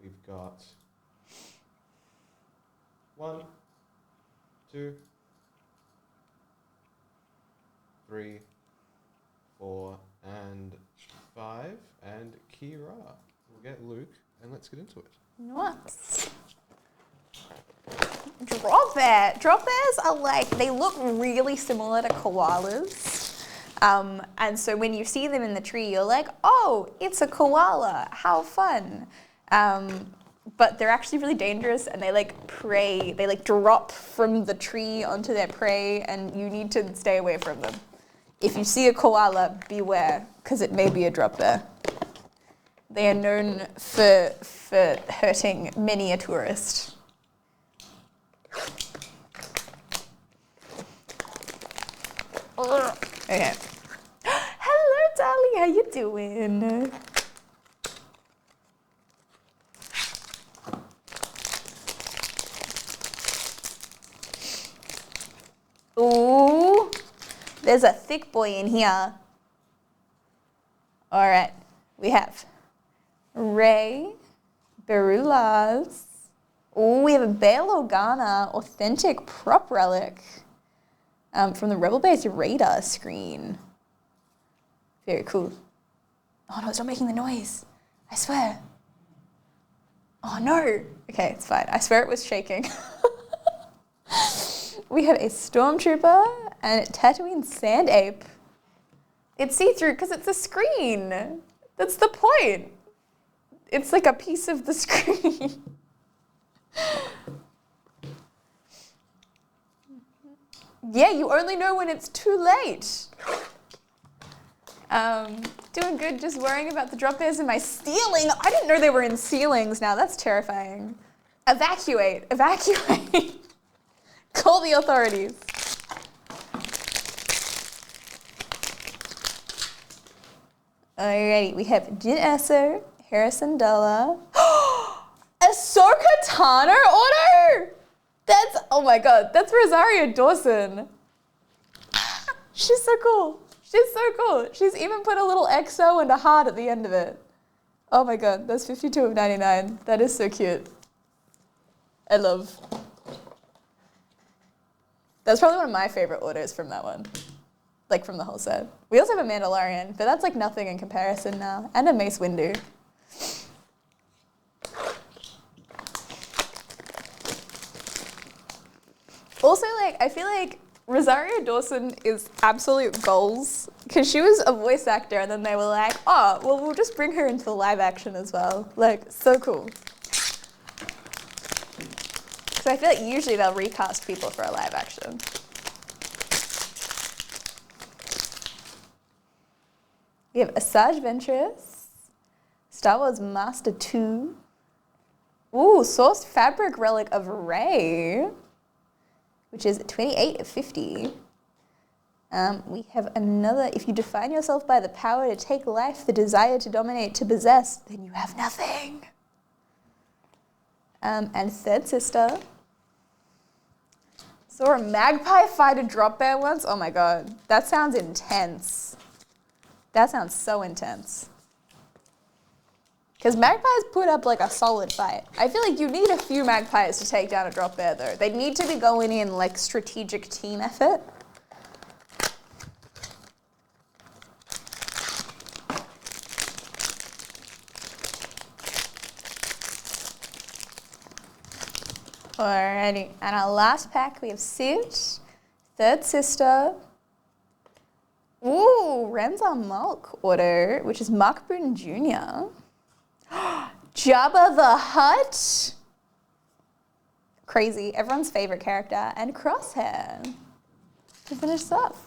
we've got 1, 2, 3, 4, and 5, and Kira. We'll get Luke, and let's get into it. Nice. Drop bear. Drop bears are like, they look really similar to koalas. And so when you see them in the tree, you're like, oh, it's a koala. How fun. But they're actually really dangerous, and they like prey. They like drop from the tree onto their prey, and you need to stay away from them. If you see a koala, beware, because it may be a drop bear. They are known for hurting many a tourist. Okay. Hello, Dolly. How you doing? Ooh, there's a thick boy in here. All right, we have Ray, Berulas. Oh, we have a Bail Organa authentic prop relic from the Rebel Base radar screen. Very cool. Oh no, it's not making the noise. I swear. Oh no. Okay, it's fine. I swear it was shaking. We have a Stormtrooper and a Tatooine Sand Ape. It's see-through because it's a screen. That's the point. It's like a piece of the screen. Yeah, you only know when it's too late. Doing good, just worrying about the drop bears in my ceiling. I didn't know they were in ceilings now. That's terrifying. Evacuate, evacuate. Call the authorities. Alrighty, we have Jin Esser, Harrison Della. Ahsoka Tano order? That's, oh my god, that's Rosario Dawson. She's so cool. She's so cool. She's even put a little XO and a heart at the end of it. Oh my god, that's 52 of 99. That is so cute. I love. That's probably one of my favorite orders from that one. Like from the whole set. We also have a Mandalorian, but that's like nothing in comparison now. And a Mace Windu. Also, like, I feel like Rosario Dawson is absolute goals because she was a voice actor and then they were like, oh, well, we'll just bring her into the live action as well. Like, so cool. Because I feel like usually they'll recast people for a live action. We have Asajj Ventress, Star Wars Master 2. Ooh, Source Fabric Relic of Rey, which is 28 of 50. We have another, if you define yourself by the power to take life, the desire to dominate, to possess, then you have nothing. And Third Sister. Saw a magpie fight a drop bear once. Oh my god, that sounds intense. That sounds so intense. Because magpies put up like a solid fight. I feel like you need a few magpies to take down a drop bear though. They need to be going in like strategic team effort. Alrighty, and our last pack we have Sid, Third Sister. Ooh, Remzar Mulk order, which is Mark Bruton Jr. Jabba the Hutt. Crazy, everyone's favorite character. And Crosshair to finish us off.